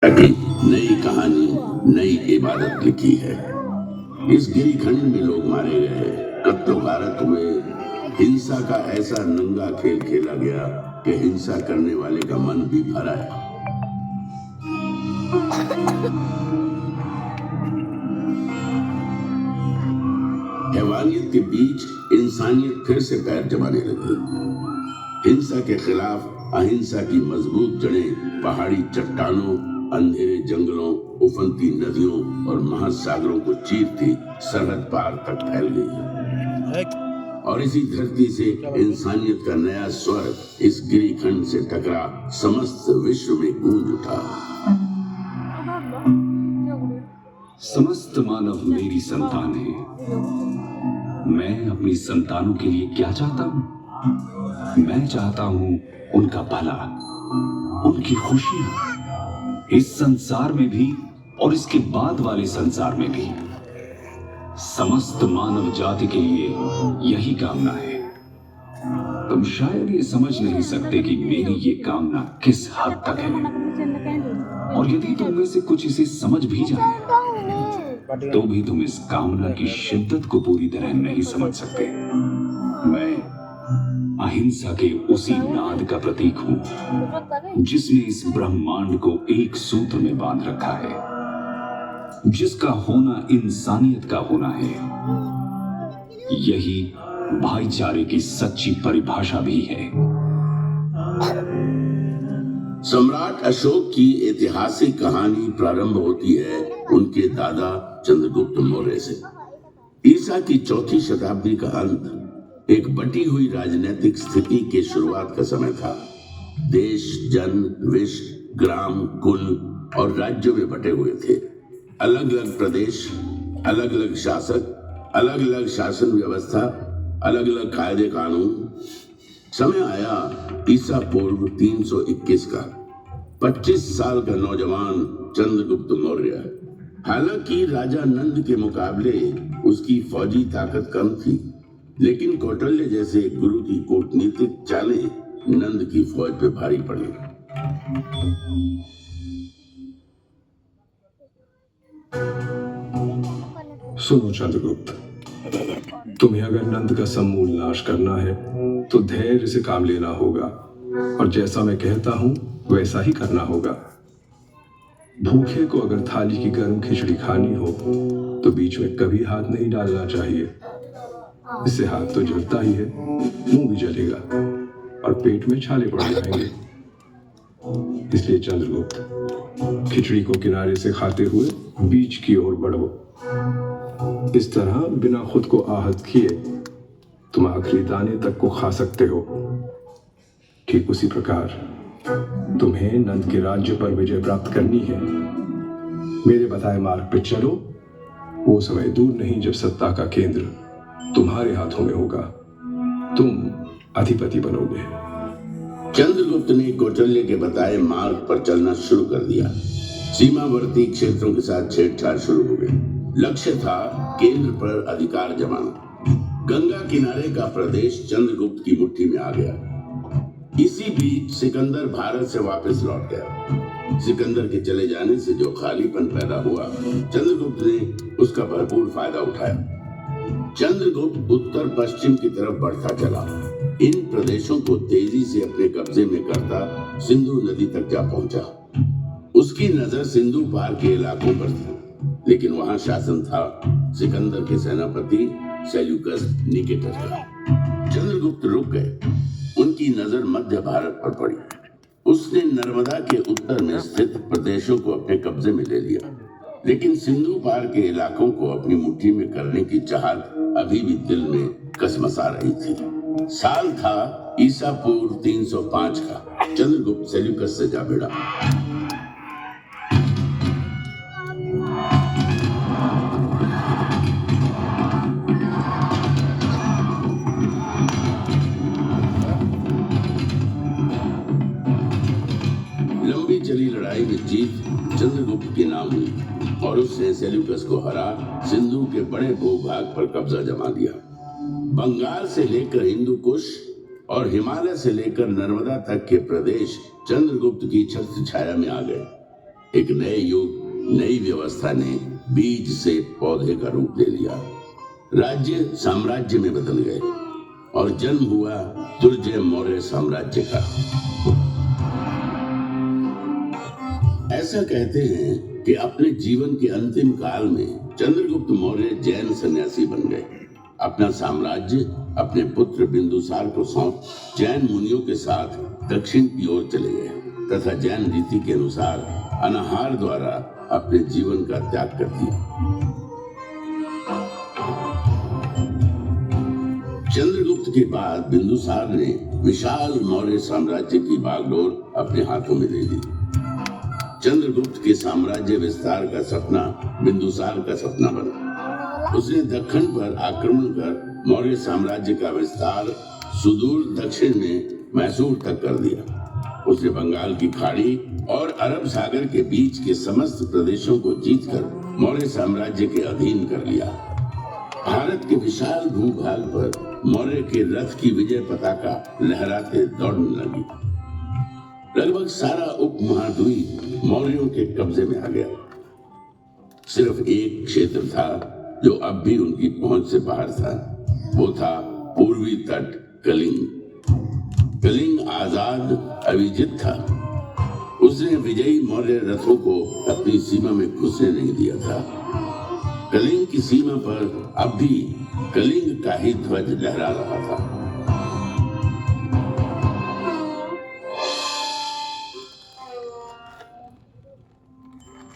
की नई कहानी, नई इबादत लिखी है। इस गिरिखंड में लोग मारे गए, कत्लो गारत हुए, हिंसा का ऐसा नंगा खेल खेला गया कि हिंसा करने वाले का मन भी भरा है। हैवानियत के बीच इंसानियत फिर से पैर जमाने लगी। हिंसा के खिलाफ अहिंसा की मजबूत जड़ें पहाड़ी चट्टानों, अंधेरे जंगलों, उफनती नदियों और महासागरों को चीरती सरहद पार तक फैल गई। और इसी धरती से इंसानियत का नया स्वर इस गिरिखंड से टकरा समस्त विश्व में गूंज उठा। समस्त मानव मेरी संतान है। मैं अपनी संतानों के लिए क्या चाहता हूँ? मैं चाहता हूँ उनका भला, उनकी खुशियां, इस संसार में भी और इसके बाद वाले संसार में भी। समस्त मानव जाति के लिए यही कामना है। तुम शायद ये समझ नहीं सकते कि मेरी ये कामना किस हद तक है, और यदि तुम में से कुछ इसे समझ भी जाए तो भी तुम इस कामना की शिद्दत को पूरी तरह नहीं समझ सकते। मैं अहिंसा के उसी नाद का प्रतीक हूं जिसने इस ब्रह्मांड को एक सूत्र में बांध रखा है, जिसका होना इंसानियत का होना है। यही भाईचारे की सच्ची परिभाषा भी है। सम्राट अशोक की ऐतिहासिक कहानी प्रारंभ होती है उनके दादा चंद्रगुप्त मौर्य से। ईसा की चौथी शताब्दी का अंत एक बटी हुई राजनीतिक स्थिति के शुरुआत का समय था। देश, जन, विश्व, ग्राम, कुल और राज्यों में बटे हुए थे। अलग अलग प्रदेश, अलग अलग शासक, अलग अलग शासन व्यवस्था, अलग अलग कायदे कानून। समय आया ईसा पूर्व 321 का। 25 साल का नौजवान चंद्रगुप्त मौर्य। हालांकि राजा नंद के मुकाबले उसकी फौजी ताकत कम थी, लेकिन कौटिल्य जैसे गुरु की कूटनीतिक चालें नंद की फौज पे भारी पड़ी। सुनो चंद्रगुप्त, तुम्हें अगर नंद का समूल नाश करना है तो धैर्य से काम लेना होगा, और जैसा मैं कहता हूं वैसा ही करना होगा। भूखे को अगर थाली की गर्म खिचड़ी खानी हो तो बीच में कभी हाथ नहीं डालना चाहिए। इससे हाथ तो जलता ही है, मुंह भी जलेगा और पेट में छाले पड़ जाएंगे। इसलिए चंद्रगुप्त, खिचड़ी को किनारे से खाते हुए बीच की ओर बढ़ो। इस तरह बिना खुद को आहत किए तुम आखिरी दाने तक को खा सकते हो। ठीक उसी प्रकार तुम्हें नंद के राज्य पर विजय प्राप्त करनी है। मेरे बताए मार्ग पर चलो। वो समय दूर नहीं जब सत्ता का केंद्र तुम्हारे हाथों में होगा। तुम अधिपति बनोगे। चंद्रगुप्त ने कौटिल्य के बताए मार्ग पर चलना शुरू कर दिया। सीमावर्ती क्षेत्रों के साथ छेड़छाड़ शुरू हो गई। लक्ष्य था केंद्र पर अधिकार जमाना। गंगा किनारे का प्रदेश चंद्रगुप्त की मुट्ठी में आ गया। इसी बीच सिकंदर भारत से वापस लौट गया। सिकंदर के चले जाने से जो खालीपन पैदा हुआ, चंद्रगुप्त ने उसका भरपूर फायदा उठाया। चंद्रगुप्त उत्तर पश्चिम की तरफ बढ़ता चला। इन प्रदेशों को तेजी से अपने कब्जे में करता सिंधु नदी तक जा पहुंचा। उसकी नजर सिंधु पार के इलाकों पर थी, लेकिन वहां शासन था सिकंदर के सेनापति सेल्यूकस निकेटर का। चंद्रगुप्त रुक गए। उनकी नजर मध्य भारत पर पड़ी। उसने नर्मदा के उत्तर में स्थित प्रदेशों को अपने कब्जे में ले लिया, लेकिन सिंधु पार के इलाकों को अपनी मुट्ठी में करने की चाहत अभी भी दिल में कसमसा रही थी। साल था ईसा पूर्व 305 का। चंद्रगुप्त सेल्यूकस से जा भिड़ा। लंबी चली लड़ाई में जीत चंद्रगुप्त के नाम हुई और उसने सेल्यूकस को हरा सिंधु के बड़े भूभाग पर कब्जा जमा लिया। बंगाल से लेकर हिंदू कुश और हिमालय से लेकर नर्मदा तक के प्रदेश चंद्रगुप्त की छत्र छाया में आ गए। एक नए युग, नई व्यवस्था ने बीज से पौधे का रूप ले लिया। राज्य साम्राज्य में बदल गए और जन्म हुआ दुर्जय मौर्य साम्राज्य का। ऐसा कहते हैं कि अपने जीवन के अंतिम काल में चंद्रगुप्त मौर्य जैन सन्यासी बन गए। अपना साम्राज्य अपने पुत्र बिंदुसार को सौंप जैन मुनियों के साथ दक्षिण की ओर चले गए तथा जैन रीति के अनुसार अनाहार द्वारा अपने जीवन का त्याग कर दिया। चंद्रगुप्त के बाद बिंदुसार ने विशाल मौर्य साम्राज्य की बागडोर अपने हाथों में ले ली। चंद्रगुप्त के साम्राज्य विस्तार का सपना बिंदुसार का सपना बना। उसने दक्षिण पर आक्रमण कर मौर्य साम्राज्य का विस्तार सुदूर दक्षिण में मैसूर तक कर दिया। उसने बंगाल की खाड़ी और अरब सागर के बीच के समस्त प्रदेशों को जीतकर मौर्य साम्राज्य के अधीन कर लिया। भारत के विशाल भूभाग पर मौर्य के रथ की विजय पताका लहराते दौड़ने लगी। लगभग सारा उपमहाद्वीप मौर्यों के कब्जे में आ गया। सिर्फ एक क्षेत्र था जो अब भी उनकी पहुंच से बाहर था। वो था पूर्वी तट कलिंग। कलिंग आजाद अविजित था। उसने विजयी मौर्य रथों को अपनी सीमा में घुसने नहीं दिया था। कलिंग की सीमा पर अब भी कलिंग का ही ध्वज लहरा रहा था।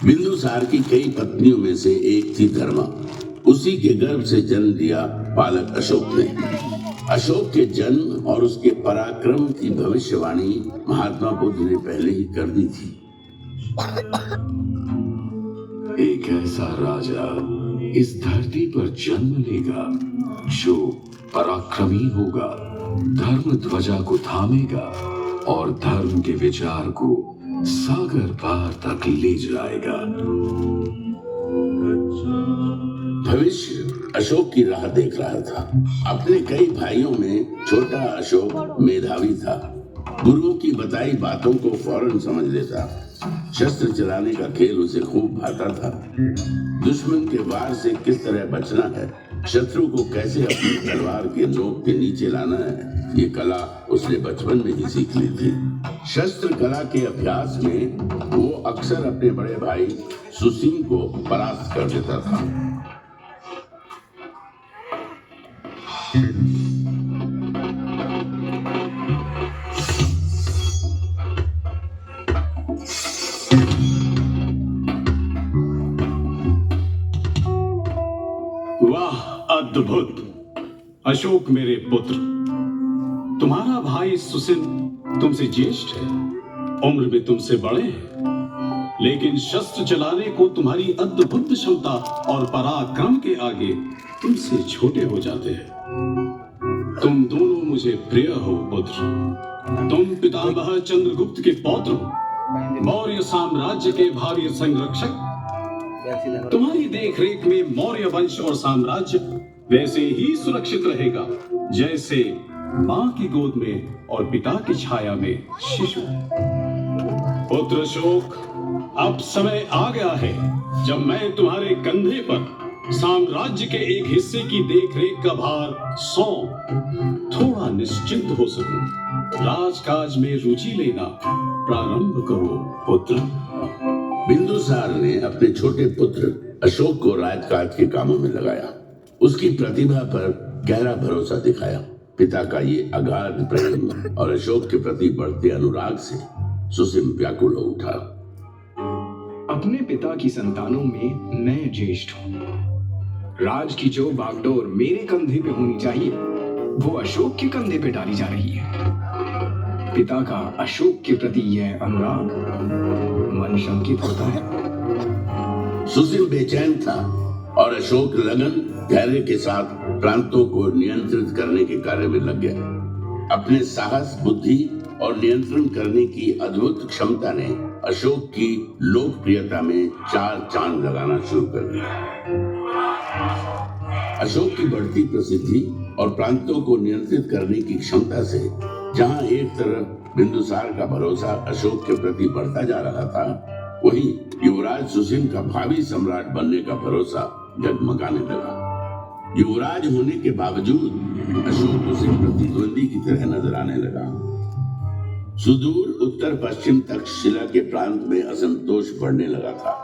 बिंदुसार की कई पत्नियों में से एक थी धर्मा। उसी के गर्भ से जन्म लिया बालक अशोक ने। अशोक के जन्म और उसके पराक्रम की भविष्यवाणी महात्मा बुद्ध ने पहले ही कर दी थी। एक ऐसा राजा इस धरती पर जन्म लेगा जो पराक्रमी होगा, धर्म ध्वजा को थामेगा और धर्म के विचार को सागर पार तक ले जाएगा। भविष्य अशोक की राह देख रहा था। अपने कई भाइयों में छोटा अशोक मेधावी था। गुरुओं की बताई बातों को फौरन समझ लेता। शस्त्र चलाने का खेल उसे खूब भाता था। दुश्मन के वार से किस तरह बचना है, शत्रु को कैसे अपनी तलवार के नोक के नीचे लाना है, ये कला उसने बचपन में ही सीख ली थी। शस्त्र कला के अभ्यास में वो अक्सर अपने बड़े भाई सुसीम को परास्त कर देता था। वाह, अद्भुत! अशोक मेरे पुत्र, तुम्हारा भाई सुसिन तुमसे ज्येष्ठ है, उम्र में तुमसे बड़े हैं, लेकिन शस्त्र चलाने को तुम्हारी अद्भुत क्षमता और पराक्रम के आगे तुमसे छोटे हो जाते हैं। तुम दोनों मुझे प्रिय हो पुत्र। तुम पितामह चंद्रगुप्त के पौत्र हो, मौर्य साम्राज्य के भावी संरक्षक। तुम्हारी देखरेख में मौर्य वंश और साम्राज्य वैसे ही सुरक्षित रहेगा जैसे मां की गोद में और पिता की छाया में शिशु। पुत्र अशोक, अब समय आ गया है जब मैं तुम्हारे कंधे पर साम्राज्य के एक हिस्से की देखरेख का भार सौंप थोड़ा निश्चिंत हो सकूं। राजकाज में रुचि लेना प्रारंभ करो पुत्र। बिंदुसार ने अपने छोटे पुत्र अशोक को राजकाज के कामों में लगाया। उसकी प्रतिभा पर गहरा भरोसा दिखाया। पिता का ये अगाध प्रेम और अशोक के प्रति बढ़ते अनुराग से सुसिम व्याकुल हो उठा। अपने पिता की संतानों में मैं ज्येष्ठ हूँ। राज की जो बागडोर मेरे कंधे पे होनी चाहिए वो अशोक के कंधे पे डाली जा रही है। पिता का अशोक के प्रति यह अनुराग मन शंकित होता है। सुसिम बेचैन था और अशोक लगन धैर्य के साथ प्रांतों को नियंत्रित करने के कार्य में लग गया। अपने साहस, बुद्धि और नियंत्रण करने की अद्भुत क्षमता ने अशोक की लोकप्रियता में चार चांद लगाना शुरू कर दिया। अशोक की बढ़ती प्रसिद्धि और प्रांतों को नियंत्रित करने की क्षमता से जहां एक तरफ बिंदुसार का भरोसा अशोक के प्रति बढ़ता जा रहा था, वहीं युवराज सुसिम का भावी सम्राट बनने का भरोसा डगमगाने लगा। युवराज होने के बावजूद अशोक उसे प्रतिद्वंदी की तरह नजर आने लगा। सुदूर उत्तर पश्चिम तक्षशिला के प्रांत में असंतोष बढ़ने लगा था।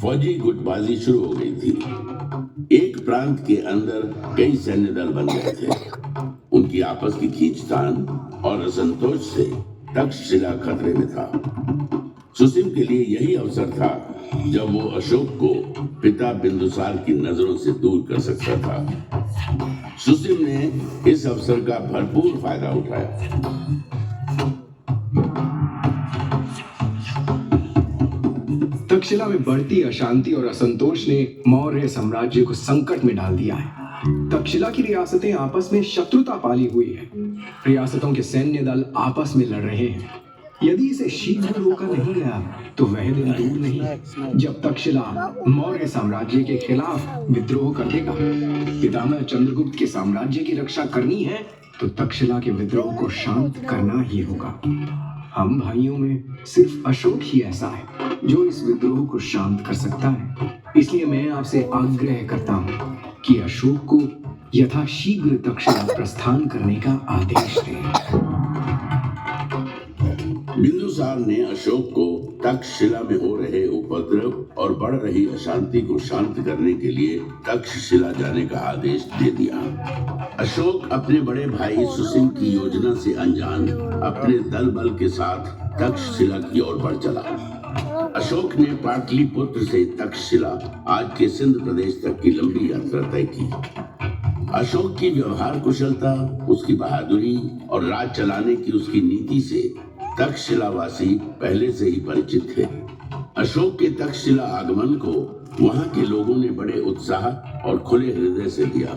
फौजी गुटबाजी शुरू हो गई थी। एक प्रांत के अंदर कई सैन्य दल बन गए थे। उनकी आपस की खींचतान और असंतोष से तक्षशिला खतरे में था। सुसिम के लिए यही अवसर था जब वो अशोक को पिता बिंदुसार की नजरों से दूर कर सकता था। सुसिम ने इस अवसर का भरपूर फायदा उठाया। तक्षशिला में बढ़ती अशांति और असंतोष ने मौर्य साम्राज्य को संकट में डाल दिया है। तक्षशिला की रियासतें आपस में शत्रुता पाली हुई है। रियासतों के सैन्य दल आपस में लड़ रहे हैं। यदि इसे शीघ्र रोका नहीं गया तो वह दिन दूर नहीं जब तक्षशिला मौर्य साम्राज्य के खिलाफ विद्रोह कर देगा। पितामह चंद्रगुप्त के साम्राज्य की रक्षा करनी है तो तक्षशिला के विद्रोह को शांत करना ही होगा। हम भाइयों में सिर्फ अशोक ही ऐसा है जो इस विद्रोह को शांत कर सकता है। इसलिए मैं आपसे आग्रह करता हूँ कि अशोक को यथाशीघ्र तक्षशिला प्रस्थान करने का आदेश दें। बिंदुसार ने अशोक को तक्षशिला में हो रहे उपद्रव और बढ़ रही अशांति को शांत करने के लिए तक्षशिला जाने का आदेश दे दिया। अशोक अपने बड़े भाई सुसिम की योजना से अनजान अपने दल बल के साथ तक्षशिला की ओर बढ़ चला। अशोक ने पाटलिपुत्र से तक्षशिला आज के सिंध प्रदेश तक की लंबी यात्रा तय की। अशोक की व्यवहार कुशलता, उसकी बहादुरी और राज चलाने की उसकी नीति से तक्षशिलावासी पहले से ही परिचित थे। अशोक के तक्षशिला आगमन को वहां के लोगों ने बड़े उत्साह और खुले हृदय से लिया।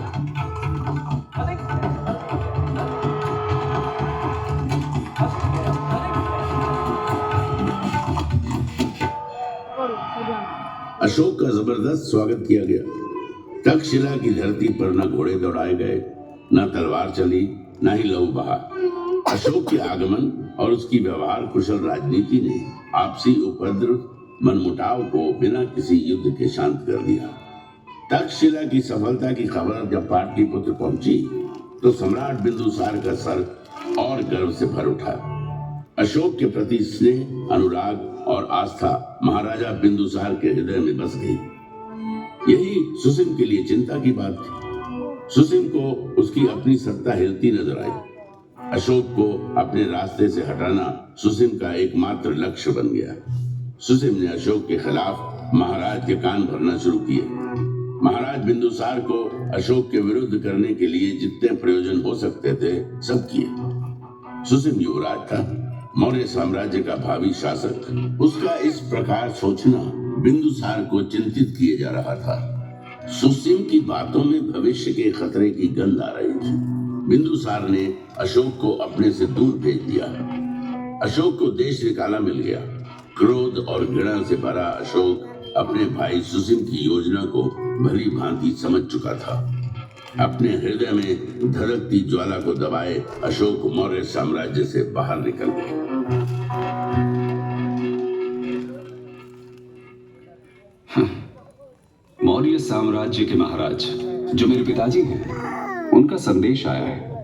अशोक का जबरदस्त स्वागत किया गया। तक्षशिला की धरती पर न घोड़े दौड़ाए गए, न तलवार चली, न ही लहू बहा। अशोक के आगमन और उसकी व्यवहार कुशल राजनीति ने आपसी उपद्रव मनमुटाव को बिना किसी युद्ध के शांत कर दिया। तक्षशिला की सफलता की खबर जब पाटलिपुत्र पहुंची तो सम्राट बिंदुसार का सर और गर्व से भर उठा। अशोक के प्रति स्नेह, अनुराग और आस्था महाराजा बिंदुसार के हृदय में बस गई। यही सुसिम के लिए चिंता की बात थी। सुसिम को उसकी अपनी सत्ता हिलती नजर आई। अशोक को अपने रास्ते से हटाना सुसिम का एकमात्र लक्ष्य बन गया। सुसिम ने अशोक के खिलाफ महाराज के कान भरना शुरू किए। महाराज बिंदुसार को अशोक के विरुद्ध करने के लिए जितने प्रयोजन हो सकते थे सब किए। सुसिम युवराज था, मौर्य साम्राज्य का भावी शासक। उसका इस प्रकार सोचना बिंदुसार को चिंतित किए जा रहा था। सुसिम की बातों में भविष्य के खतरे की गंध आ रही थी। बिंदुसार ने अशोक को अपने से दूर भेज दिया। अशोक को देश निकाला मिल गया। क्रोध और घृणा से भरा अशोक अपने भाई सुसिम की योजना को भली भांति समझ चुका था। अपने हृदय में धड़कती ज्वाला को दबाए अशोक मौर्य साम्राज्य से बाहर निकल गए। मौर्य साम्राज्य के महाराज जो मेरे पिताजी हैं, उनका संदेश आया है।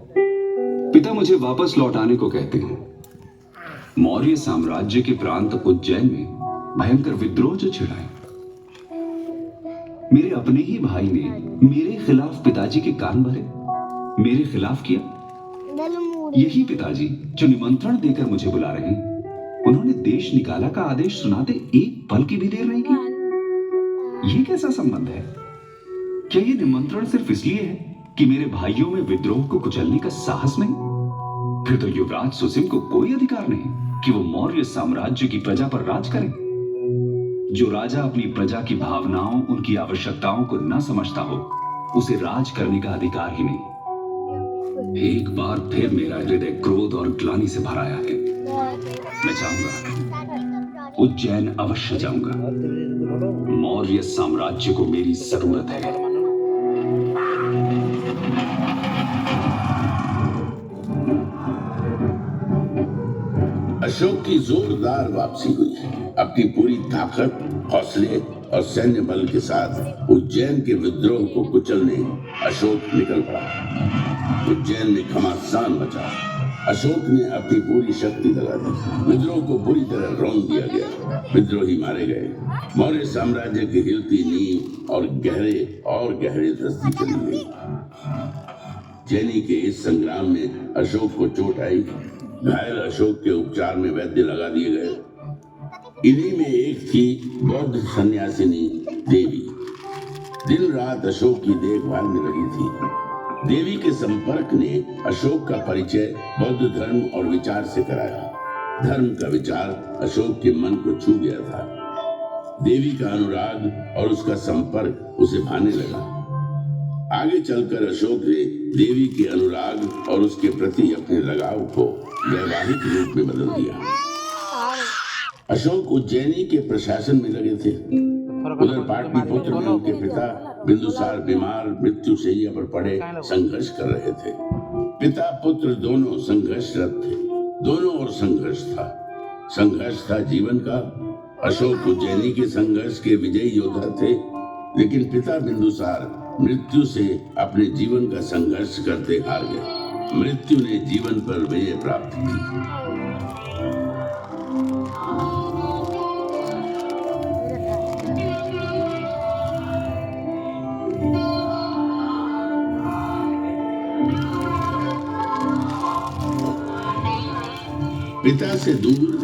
पिता मुझे वापस लौटाने को कहते हैं। मौर्य साम्राज्य के प्रांत उज्जैन में भयंकर विद्रोह जो छिड़ा है। मेरे अपने ही भाई ने मेरे खिलाफ पिताजी के कान भरे, मेरे खिलाफ किया। यही पिताजी जो निमंत्रण देकर मुझे बुला रहे हैं, उन्होंने देश निकाला का आदेश सुनाते एक पल की भी देर नहीं की। ये कैसा संबंध है? क्या ये निमंत्रण सिर्फ इसलिए है कि मेरे भाइयों में विद्रोह को कुचलने का साहस नहीं? फिर तो युवराज सुसिम को कोई अधिकार नहीं कि वो मौर्य साम्राज्य की प्रजा पर राज करे। जो राजा अपनी प्रजा की भावनाओं, उनकी आवश्यकताओं को न समझता हो, उसे राज करने का अधिकार ही नहीं। एक बार फिर मेरा हृदय क्रोध और ग्लानि से भर आया है। मैं जाऊंगा, उज्जैन अवश्य जाऊंगा। मौर्य साम्राज्य को मेरी जरूरत है। अशोक की जोरदार वापसी हुई। अपनी पूरी ताकत, हौसले और सैन्य बल के साथ उज्जैन के विद्रोह को कुचलने अशोक निकल पड़ा। उज्जैन में घमासान मचा। अशोक ने अपनी पूरी शक्ति लगा दी। विद्रोह को बुरी तरह रौंद दिया गया। विद्रोही मारे गए। मौर्य साम्राज्य की हिलती नींव और गहरे धरती चली गई। जैनी के इस संग्राम में अशोक को चोट आई। घायल अशोक के उपचार में वैद्य लगा दिए गए। इन्हीं में एक थी बौद्ध सन्यासिनी देवी। दिन रात अशोक की देखभाल में लगी थी। देवी के संपर्क ने अशोक का परिचय बौद्ध धर्म और विचार से कराया। धर्म का विचार अशोक के मन को छू गया था। देवी का अनुराग और उसका संपर्क उसे भाने लगा। आगे चलकर अशोक ने देवी के अनुराग और उसके प्रति अपने लगाव को वैवाहिक रूप में बदल दिया। अशोक उज्जैनी के प्रशासन में लगे थे। उधर पाटलिपुत्र में उनके पिता बिंदुसार बीमार मृत्युशैया पर पड़े संघर्ष कर रहे थे। पिता पुत्र दोनों संघर्षरत थे। दोनों ओर संघर्ष था। संघर्ष था जीवन का। अशोक उज्जैनी के संघर्ष के विजयी योद्धा थे, लेकिन पिता बिंदुसार मृत्यु से अपने जीवन का संघर्ष करते हार गए। मृत्यु ने जीवन पर विजय प्राप्त की। पिता से दूर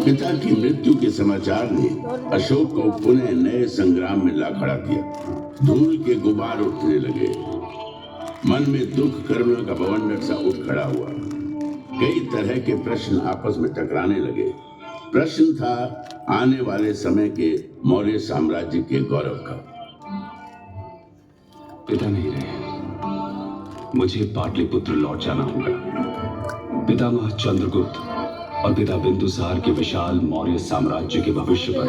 पिता की मृत्यु के समाचार ने अशोक को पुनः नए संग्राम में ला खड़ा किया। धूल के गुबार उठने लगे। मन में दुख कर्म का बवंडर सा उठ खड़ा हुआ। कई तरह के प्रश्न आपस में टकराने लगे। प्रश्न था आने वाले समय के मौर्य साम्राज्य के गौरव का। पिता नहीं रहे। मुझे पाटलिपुत्र लौट जाना होगा। पितामह चंद्रगुप्त और पिता बिंदुसार के विशाल मौर्य साम्राज्य के भविष्य पर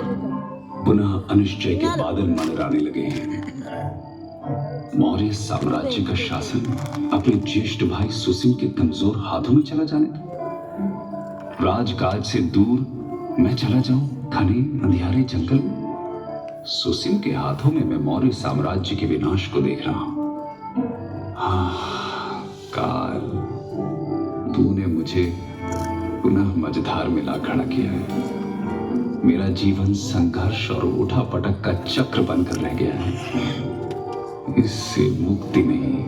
पुनः अनिश्चय के बादल मंडराने लगे हैं। मौर्य साम्राज्य का शासन अपने ज्येष्ठ भाई सुसिम के कमजोर हाथों में चला जाने दो। राजकाज से दूर मैं चला जाऊं घने अंधियारे जंगल में। सुसिम के हाथों में मैं मौर्य साम्राज्य के विनाश को देख रहा हूं। काल, तूने मुझे पुनः मझधार में ला खड़ा किया है। मेरा जीवन संघर्ष और उठा पटक का चक्र बनकर रह गया है। इससे मुक्ति नहीं।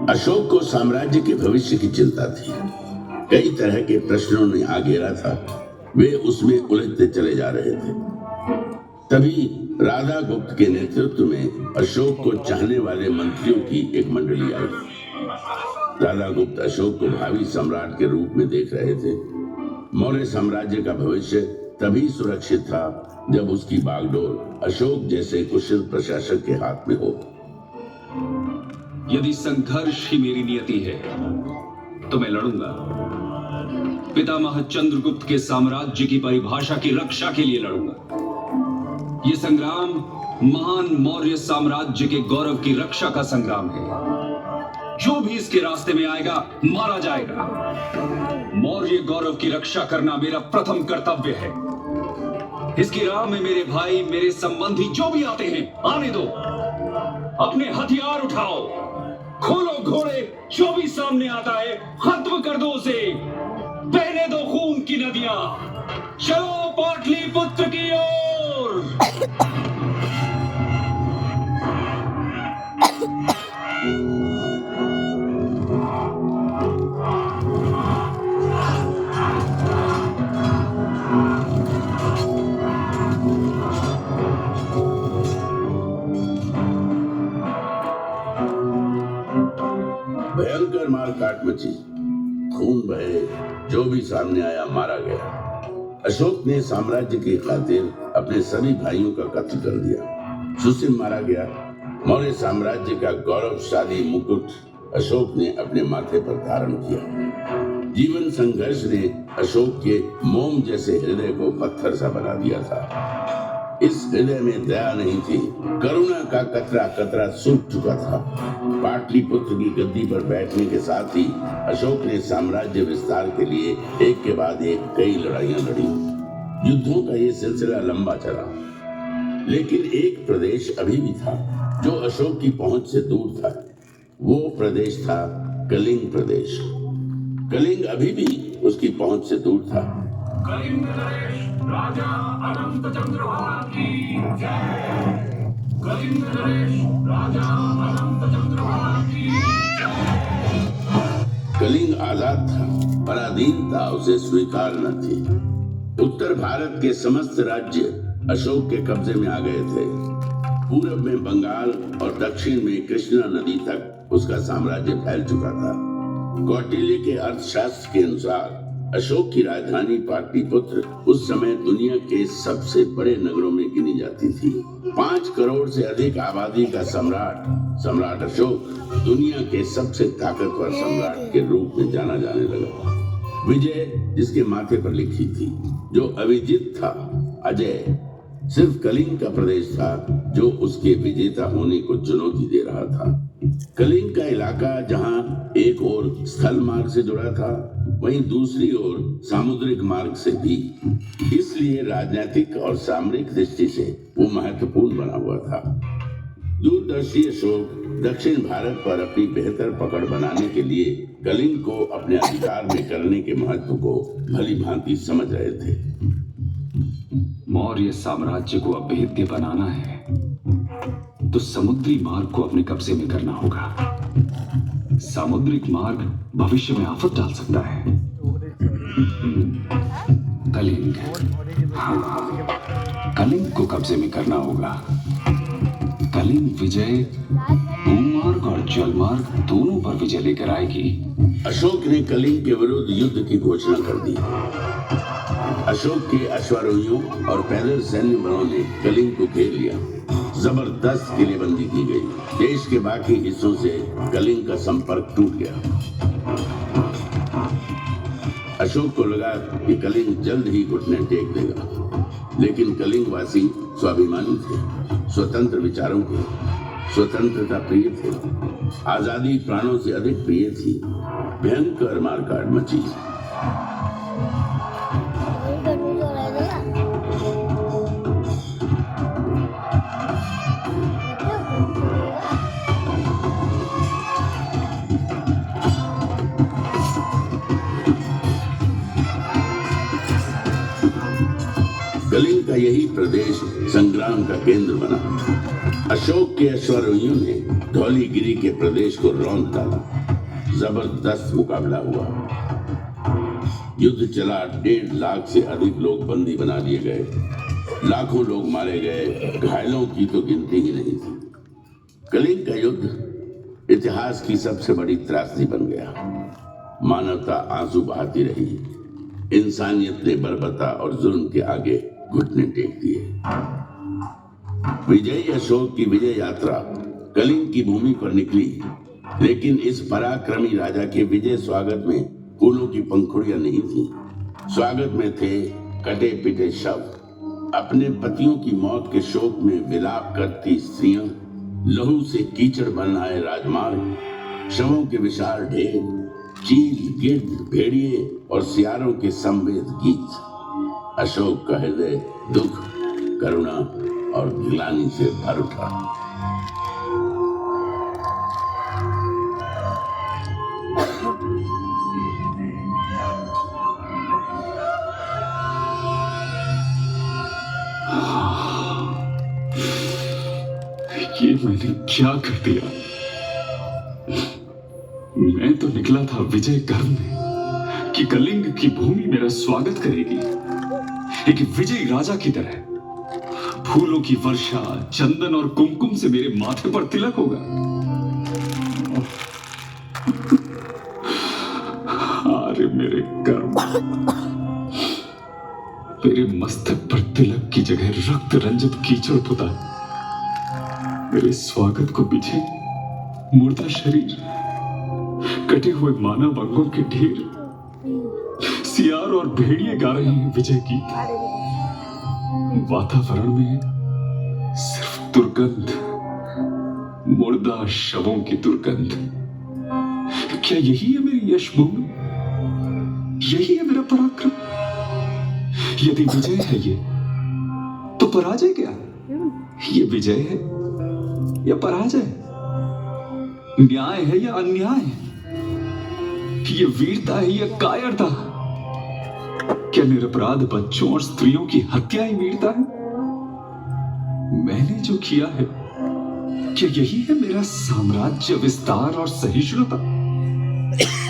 अशोक को साम्राज्य के भविष्य की चिंता थी। कई तरह के प्रश्नों ने आ घेरा था। वे उसमें उलझते चले जा रहे थे। तभी राधा गुप्त के नेतृत्व में अशोक को चाहने वाले मंत्रियों की एक मंडली आई। राधा गुप्त अशोक को भावी सम्राट के रूप में देख रहे थे। मौर्य साम्राज्य का भविष्य तभी सुरक्षित था जब उसकी बागडोर अशोक जैसे कुशल प्रशासक के हाथ में हो। यदि संघर्ष ही मेरी नियति है तो मैं लड़ूंगा। पितामह चंद्रगुप्त के साम्राज्य की परिभाषा की रक्षा के लिए लड़ूंगा। ये संग्राम महान मौर्य साम्राज्य के गौरव की रक्षा का संग्राम है। जो भी इसके रास्ते में आएगा मारा जाएगा। मौर्य गौरव की रक्षा करना मेरा प्रथम कर्तव्य है। इसकी राह में मेरे भाई, मेरे संबंधी जो भी आते हैं आने दो। अपने हथियार उठाओ, खोलो घोड़े। जो भी सामने आता है खत्म कर दो उसे। बहने दो खून की नदियां। चलो पाटलिपुत्र की ओर। भयंकर मारकाट मची। खून बहे। जो भी सामने आया मारा गया। अशोक ने साम्राज्य की खातिर अपने सभी भाइयों का कत्ल कर दिया। सुसिम मारा गया। मौर्य साम्राज्य का गौरवशाली मुकुट अशोक ने अपने माथे पर धारण किया। जीवन संघर्ष ने अशोक के मोम जैसे हृदय को पत्थर सा बना दिया था। इस हृदय में दया नहीं थी। करुणा का कतरा कतरा सूख चुका था। पाटलिपुत्र की गद्दी पर बैठने के साथ ही अशोक ने साम्राज्य विस्तार के लिए एक के बाद एक कई लड़ाइयां लड़ी। युद्धों का ये सिलसिला लंबा चला, लेकिन एक प्रदेश अभी भी था जो अशोक की पहुंच से दूर था। वो प्रदेश था कलिंग प्रदेश। कलिंग अभी भी उसकी पहुंच से दूर था। कलिंग नरेश राजा अनंत चंद्रभान की जय। कलिंग नरेश राजा अनंत चंद्रभान की जय। कलिंग आजाद था, पराधीनता उसे स्वीकार न थी। उत्तर भारत के समस्त राज्य अशोक के कब्जे में आ गए थे। पूरब में बंगाल और दक्षिण में कृष्णा नदी तक उसका साम्राज्य फैल चुका था। कौटिल्य के अर्थशास्त्र के अनुसार अशोक की राजधानी पाटलिपुत्र उस समय दुनिया के सबसे बड़े नगरों में गिनी जाती थी। 5 करोड़ से अधिक आबादी का सम्राट अशोक दुनिया के सबसे ताकतवर सम्राट के रूप में जाना जाने लगा। विजय जिसके माथे पर लिखी थी, जो अविजित था, अजय सिर्फ कलिंग का प्रदेश था जो उसके विजेता होने को चुनौती दे रहा था। कलिंग का इलाका जहां एक ओर स्थल मार्ग से जुड़ा था, वहीं दूसरी ओर सामुद्रिक मार्ग से भी। इसलिए राजनीतिक और सामरिक दृष्टि से वो महत्वपूर्ण बना हुआ था। दूरदर्शी अशोक दक्षिण भारत पर अपनी बेहतर पकड़ बनाने के लिए कलिंग को अपने अधिकार में करने के महत्व को भली भांति समझ रहे थे। मौर्य साम्राज्य को अभेद्य बनाना है तो समुद्री मार्ग को अपने कब्जे में करना होगा। सामुद्रिक मार्ग भविष्य में आफत डाल सकता है। कलिंग, हाँ, कलिंग को कब्जे में करना होगा। कलिंग विजय भूमार्ग और जलमार्ग दोनों पर विजय लेकर आएगी। अशोक ने कलिंग के विरुद्ध युद्ध की घोषणा कर दी। अशोक के अश्वारोहियों और पैदल सैन्य बलों ने कलिंग को घेर लिया। जबरदस्त किलेबंदी की गई। देश के बाकी हिस्सों से कलिंग का संपर्क टूट गया। अशोक को लगा कि कलिंग जल्द ही घुटने टेक देगा, लेकिन कलिंग वासी स्वाभिमानी थे, स्वतंत्र विचारों के, स्वतंत्रता प्रिय थे। आजादी प्राणों से अधिक प्रिय थी। भयंकर मारकाट मची। कलिंग का यही प्रदेश संग्राम का केंद्र बना। अशोक के अश्वारोहियों ने धौलीगिरी के प्रदेश को रौंद डाला। जबरदस्त मुकाबला हुआ। युद्ध चला। 1.5 लाख से अधिक लोग बंदी बना लिए गए। लाखों लोग मारे गए। घायलों की तो गिनती ही नहीं थी। कलिंग का युद्ध इतिहास की सबसे बड़ी त्रासदी बन गया। मानवता आंसू बहाती रही। इंसानियत ने बर्बरता और जुल्म के आगे घुटने टेक दिए। विजयी अशोक की विजय यात्रा कलिंग की भूमि पर निकली, लेकिन इस पराक्रमी राजा के विजय स्वागत में फूलों की पंखुड़ियां नहीं थी। स्वागत में थे कटे पिटे शव, अपने पतियों की मौत के शोक में विलाप करती स्त्रियां, लहू से कीचड़ बन आए राजमार्ग, शवों के विशाल ढेर, चील, गिद्ध, भेड़िए और सियारों के संवेद गीत। अशोक का हृदय दुख, करुणा और गिलानी से भर उठा। ये मैंने क्या कर दिया? मैं तो निकला था विजय करने कि कलिंग की भूमि मेरा स्वागत करेगी, एक विजयी राजा की तरह। फूलों की वर्षा, चंदन और कुमकुम से मेरे माथे पर तिलक होगा। अरे मेरे कर्म, मेरे मस्तक पर तिलक की जगह रक्त रंजित कीचड़ पुता। मेरे स्वागत को पीछे मुर्दा शरीर, कटे हुए मानव अंगों के ढेर, सियार और भेड़िए गा रहे हैं विजय गीत। वातावरण में सिर्फ दुर्गंध, मुर्दा शवों की दुर्गंध। क्या यही है मेरी यश भूमि? यही है मेरा पराक्रम? यदि विजय है ये, तो पराजय क्या? ये विजय है या पराजय? न्याय है या अन्याय? ये वीरता है या कायरता? क्या निरपराध बच्चों और स्त्रियों की हत्या ही वीरता है? मैंने जो किया है, क्या यही है मेरा साम्राज्य विस्तार और सहिष्णुता?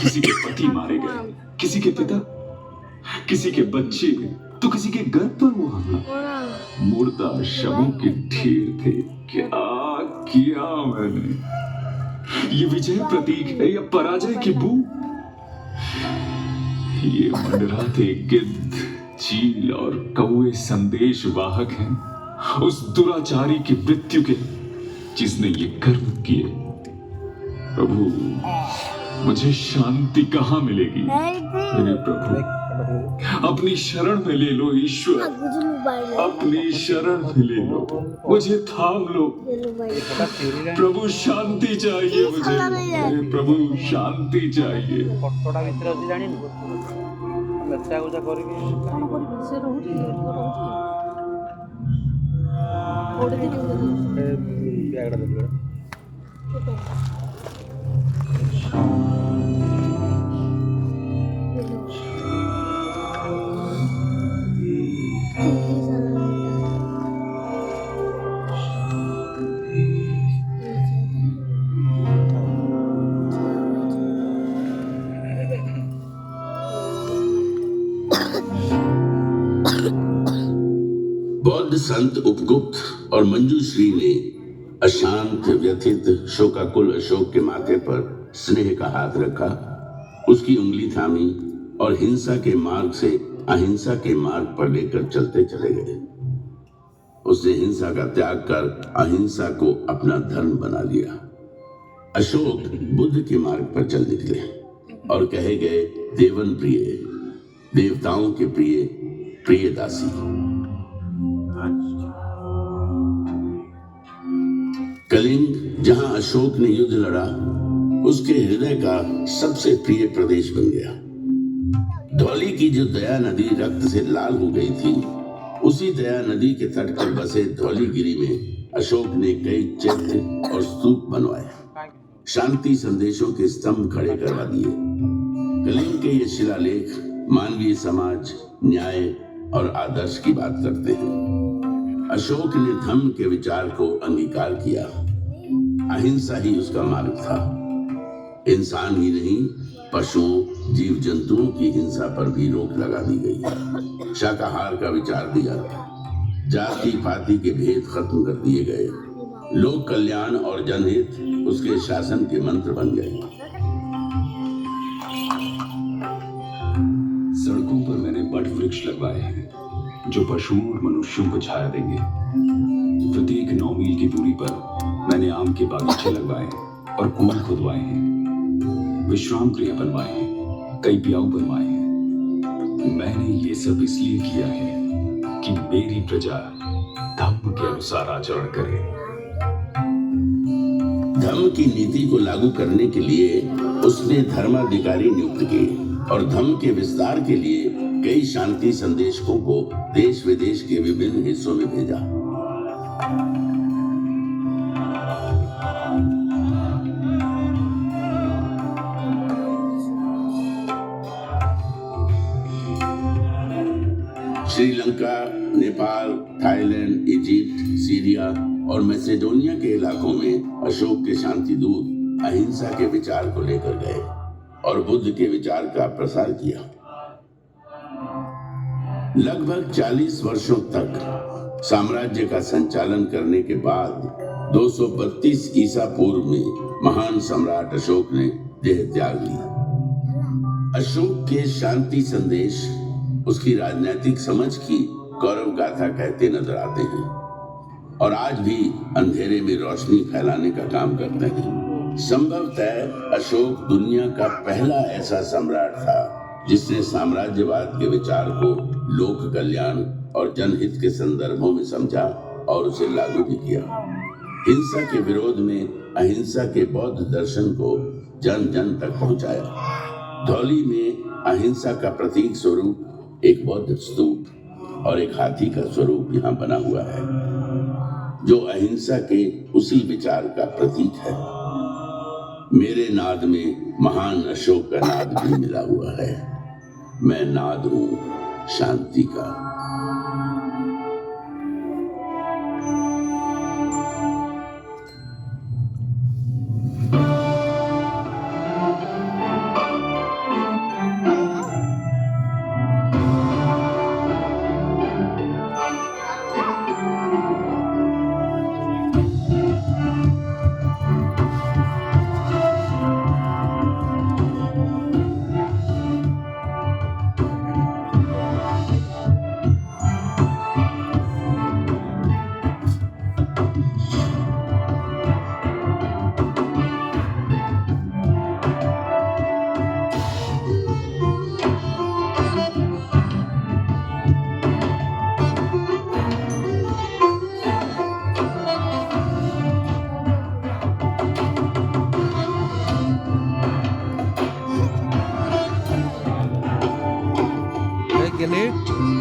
किसी के पति मारे गए, किसी के पिता, किसी के बच्चे, तो किसी के घर पर वो हमला। मुर्दा शवों के ढेर थे। क्या किया मैंने? ये विजय प्रतीक है या पराजय की बू? ये मंडराते गिद्ध, चील और कौवे संदेश वाहक हैं उस दुराचारी की मृत्यु के, जिसने ये कर्म किए। प्रभु, मुझे शांति कहाँ मिलेगी? मेरे प्रभु, अपनी शरण में ले लो ईश्वर, अपनी शरण में ले लो, मुझे थाम लो। प्रभु, शांति चाहिए मुझे, मेरे प्रभु, शांति चाहिए। ଫଟୋଟା ଭିତରେ ଅଛି ଜାଣିନି ଲେଖା ଗୁଜା କରିକି କଣ କରିବି ସେ ରହୁଛି ରହୁଛି କୋଉଠି ଦେଖିବି ବ୍ୟାଗଟା ଦେବି बौद्ध संत उपगुप्त और मंजूश्री ने अशांत व्यथित शोकाकुल अशोक के माथे पर स्नेह का हाथ रखा, उसकी उंगली थामी और हिंसा के मार्ग से अहिंसा के मार्ग पर लेकर चलते चले गए। उसने हिंसा का त्याग कर अहिंसा को अपना धर्म बना लिया। अशोक बुद्ध के मार्ग पर चल निकले और कहे गए, देवन प्रिय, देवताओं के प्रिय, प्रिय दासी। कलिंग, जहां अशोक ने युद्ध लड़ा, उसके हृदय का सबसे प्रिय प्रदेश बन गया। धौली की जो दया नदी रक्त से लाल हो गई थी, उसी दया नदी के तट पर बसे धौलीगिरी में अशोक ने कई चैत्य और स्तूप बनवाए, शांति संदेशों के स्तंभ खड़े करवा दिए। कलिंग के ये शिलालेख मानवीय समाज, न्याय और आदर्श की बात करते हैं। अशोक ने धम्म के विचार को अंगीकार किया। अहिंसा ही उसका मार्ग था। इंसान ही नहीं, पशुओं, जीव जंतुओं की हिंसा पर भी रोक लगा दी गई। शाकाहार का विचार दिया। जाति पाति के भेद खत्म कर दिए गए। लोक कल्याण और जनहित उसके शासन के मंत्र बन गए। सड़कों पर मैंने बट वृक्ष लगवाए हैं जो पशुओं और मनुष्यों को छाया देंगे। प्रत्येक 9 मील की दूरी पर मैंने आम के बागीचे लगवाए और कुएं खुदवाए हैं, विश्राम गृह बनवाए हैं, कई प्याऊ बनवाए हैं। मैंने ये सब इसलिए किया है कि मेरी प्रजा धम्म के अनुसार आचरण करे। धम्म की नीति को लागू करने के लिए उसने धर्माधिकारी नियुक्त किए और धम्म के विस्तार के लिए कई शांति संदेशकों को देश विदेश के विभिन्न हिस्सों में भेजा। Sri Lanka, Nepal, Thailand, Egypt, Syria और मैसेडोनिया के इलाकों में अशोक के शांति दूत अहिंसा के विचार को लेकर गए और बुद्ध के विचार का प्रसार किया। लगभग 40 वर्षों तक साम्राज्य का संचालन करने के बाद 232 ईसा पूर्व में महान सम्राट अशोक ने देह त्याग लिया। अशोक के शांति संदेश उसकी राजनीतिक समझ की गौरव गाथा कहते नजर आते हैं और आज भी अंधेरे में रोशनी फैलाने का काम करते हैं। संभवतः अशोक दुनिया का पहला ऐसा सम्राट था जिसने साम्राज्यवाद के विचार को लोक कल्याण और जनहित के संदर्भों में समझा और उसे लागू भी किया। हिंसा के विरोध में अहिंसा के बौद्ध दर्शन को जन जन तक पहुंचाया। धौली में अहिंसा का प्रतीक स्वरूप एक बौद्ध स्तूप और एक हाथी का स्वरूप यहाँ बना हुआ है, जो अहिंसा के उसी विचार का प्रतीक है। मेरे नाद में महान अशोक का नाद भी मिला हुआ है। मैं नाद हूं शांति का। गेलेट